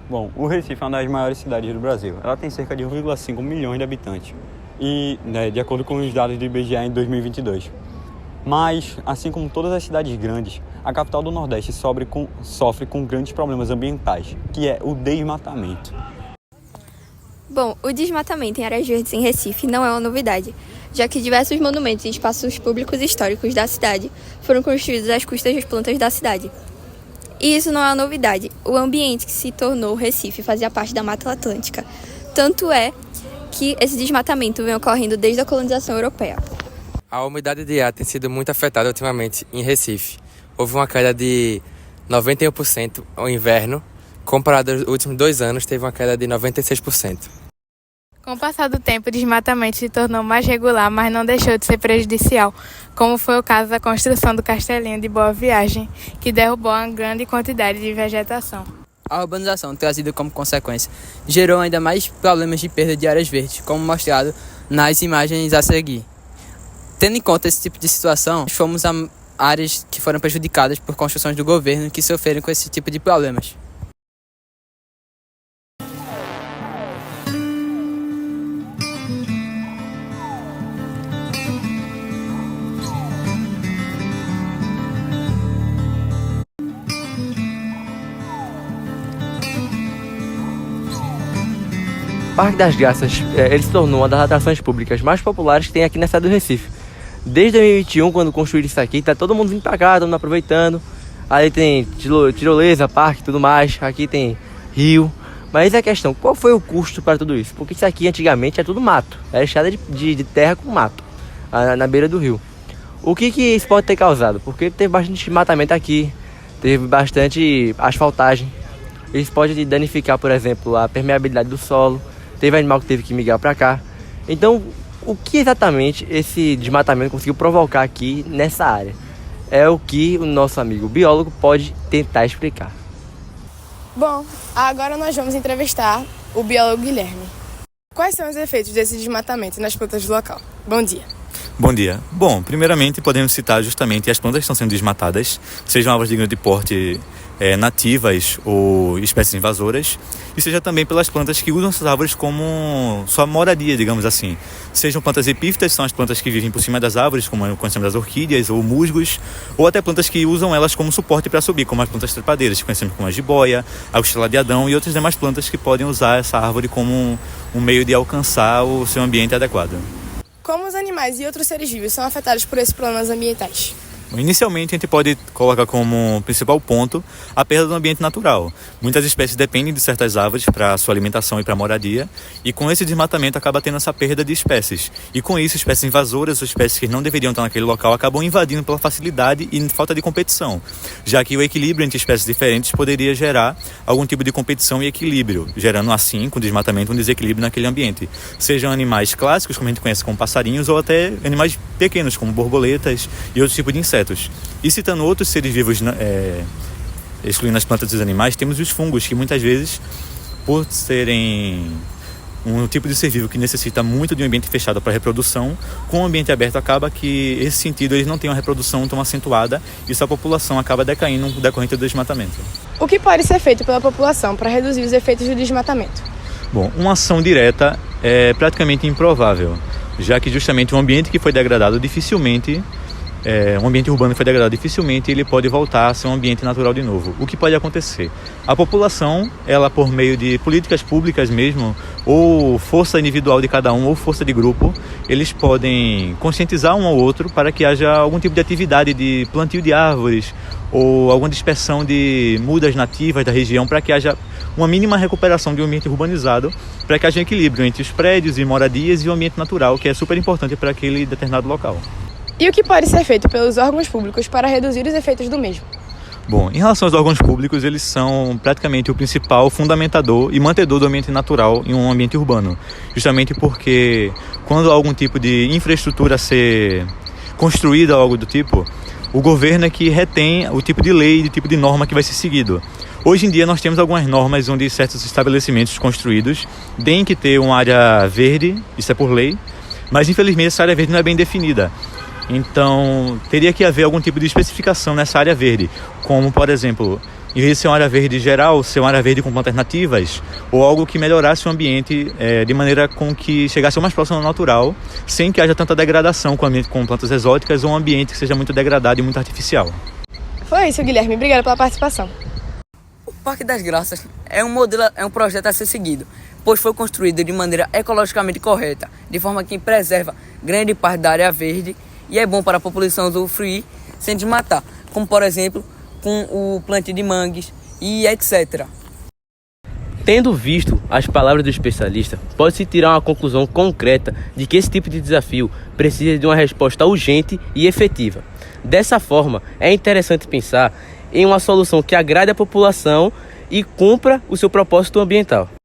Bom, o Recife é uma das maiores cidades do Brasil. Ela tem cerca de 1,5 milhões de habitantes. E, de acordo com os dados do IBGE em 2022. Mas, assim como todas as cidades grandes, a capital do Nordeste sofre com grandes problemas ambientais, que é o desmatamento. Bom, o desmatamento em áreas verdes em Recife não é uma novidade, já que diversos monumentos e espaços públicos históricos da cidade foram construídos às custas das plantas da cidade. E isso não é uma novidade. O ambiente que se tornou Recife fazia parte da Mata Atlântica. Tanto é que esse desmatamento vem ocorrendo desde a colonização europeia. A umidade de ar tem sido muito afetada ultimamente em Recife. Houve uma queda de 91% ao inverno, comparado aos últimos 2 anos, teve uma queda de 96%. Com o passar do tempo, o desmatamento se tornou mais regular, mas não deixou de ser prejudicial, como foi o caso da construção do Castelinho de Boa Viagem, que derrubou uma grande quantidade de vegetação. A urbanização, trazida como consequência, gerou ainda mais problemas de perda de áreas verdes, como mostrado nas imagens a seguir. Tendo em conta esse tipo de situação, fomos a áreas que foram prejudicadas por construções do governo que sofreram com esse tipo de problemas. O Parque das Graças ele se tornou uma das atrações públicas mais populares que tem aqui na cidade do Recife. Desde 2021, quando construíram isso aqui, tá todo mundo vindo pra cá, todo mundo aproveitando. Aí tem tirolesa, parque e tudo mais. Aqui tem rio. Mas a questão, qual foi o custo para tudo isso? Porque isso aqui antigamente era tudo mato. Era estrada de terra com mato, na beira do rio. O que isso pode ter causado? Porque teve bastante desmatamento aqui, teve bastante asfaltagem. Isso pode danificar, por exemplo, a permeabilidade do solo. Teve animal que teve que migrar para cá. Então, o que exatamente esse desmatamento conseguiu provocar aqui nessa área? É o que o nosso amigo biólogo pode tentar explicar. Bom, agora nós vamos entrevistar o biólogo Guilherme. Quais são os efeitos desse desmatamento nas plantas do local? Bom dia. Bom dia. Bom, primeiramente podemos citar justamente as plantas que estão sendo desmatadas, sejam árvores de grande porte nativas ou espécies invasoras, e seja também pelas plantas que usam essas árvores como sua moradia, digamos assim. Sejam plantas epífitas, são as plantas que vivem por cima das árvores, como conhecemos as orquídeas ou musgos, ou até plantas que usam elas como suporte para subir, como as plantas trepadeiras, que conhecemos como a jiboia, a costela de Adão e outras demais plantas que podem usar essa árvore como um meio de alcançar o seu ambiente adequado. Como os animais e outros seres vivos são afetados por esses problemas ambientais? Inicialmente, a gente pode colocar como principal ponto a perda do ambiente natural. Muitas espécies dependem de certas árvores para sua alimentação e para moradia, e com esse desmatamento acaba tendo essa perda de espécies. E com isso, espécies invasoras ou espécies que não deveriam estar naquele local acabam invadindo pela facilidade e falta de competição, já que o equilíbrio entre espécies diferentes poderia gerar algum tipo de competição e equilíbrio, gerando assim, com o desmatamento, um desequilíbrio naquele ambiente. Sejam animais clássicos, como a gente conhece como passarinhos, ou até animais pequenos, como borboletas e outros tipos de insetos. E citando outros seres vivos, excluindo as plantas e os animais, temos os fungos, que muitas vezes, por serem um tipo de ser vivo que necessita muito de um ambiente fechado para reprodução, com o ambiente aberto acaba que, nesse sentido, eles não têm uma reprodução tão acentuada e sua população acaba decaindo decorrente do desmatamento. O que pode ser feito pela população para reduzir os efeitos do desmatamento? Bom, uma ação direta é praticamente improvável, já que justamente um ambiente que foi degradado dificilmente um ambiente urbano que foi degradado dificilmente ele pode voltar a ser um ambiente natural de novo. O que pode acontecer? A população, ela por meio de políticas públicas mesmo, ou força individual de cada um, ou força de grupo, eles podem conscientizar um ao outro para que haja algum tipo de atividade de plantio de árvores ou alguma dispersão de mudas nativas da região para que haja uma mínima recuperação de um ambiente urbanizado, para que haja um equilíbrio entre os prédios e moradias e o ambiente natural, que é super importante para aquele determinado local. E o que pode ser feito pelos órgãos públicos para reduzir os efeitos do mesmo? Bom, em relação aos órgãos públicos, eles são praticamente o principal fundamentador e mantedor do ambiente natural em um ambiente urbano. Justamente porque quando há algum tipo de infraestrutura a ser construída ou algo do tipo, o governo é que retém o tipo de lei e o tipo de norma que vai ser seguido. Hoje em dia nós temos algumas normas onde certos estabelecimentos construídos têm que ter uma área verde, isso é por lei, mas infelizmente essa área verde não é bem definida. Então, teria que haver algum tipo de especificação nessa área verde, como, por exemplo, Em vez de ser uma área verde geral, ser uma área verde com plantas nativas, ou algo que melhorasse o ambiente de maneira com que chegasse o mais próximo ao natural, sem que haja tanta degradação com o ambiente com plantas exóticas ou um ambiente que seja muito degradado e muito artificial. Foi isso, Guilherme. Obrigada pela participação. O Parque das Graças é um projeto a ser seguido, pois foi construído de maneira ecologicamente correta, de forma que preserva grande parte da área verde e é bom para a população usufruir sem desmatar, como por exemplo com o plantio de mangues e etc. Tendo visto as palavras do especialista, pode-se tirar uma conclusão concreta de que esse tipo de desafio precisa de uma resposta urgente e efetiva. Dessa forma, é interessante pensar em uma solução que agrade a população e cumpra o seu propósito ambiental.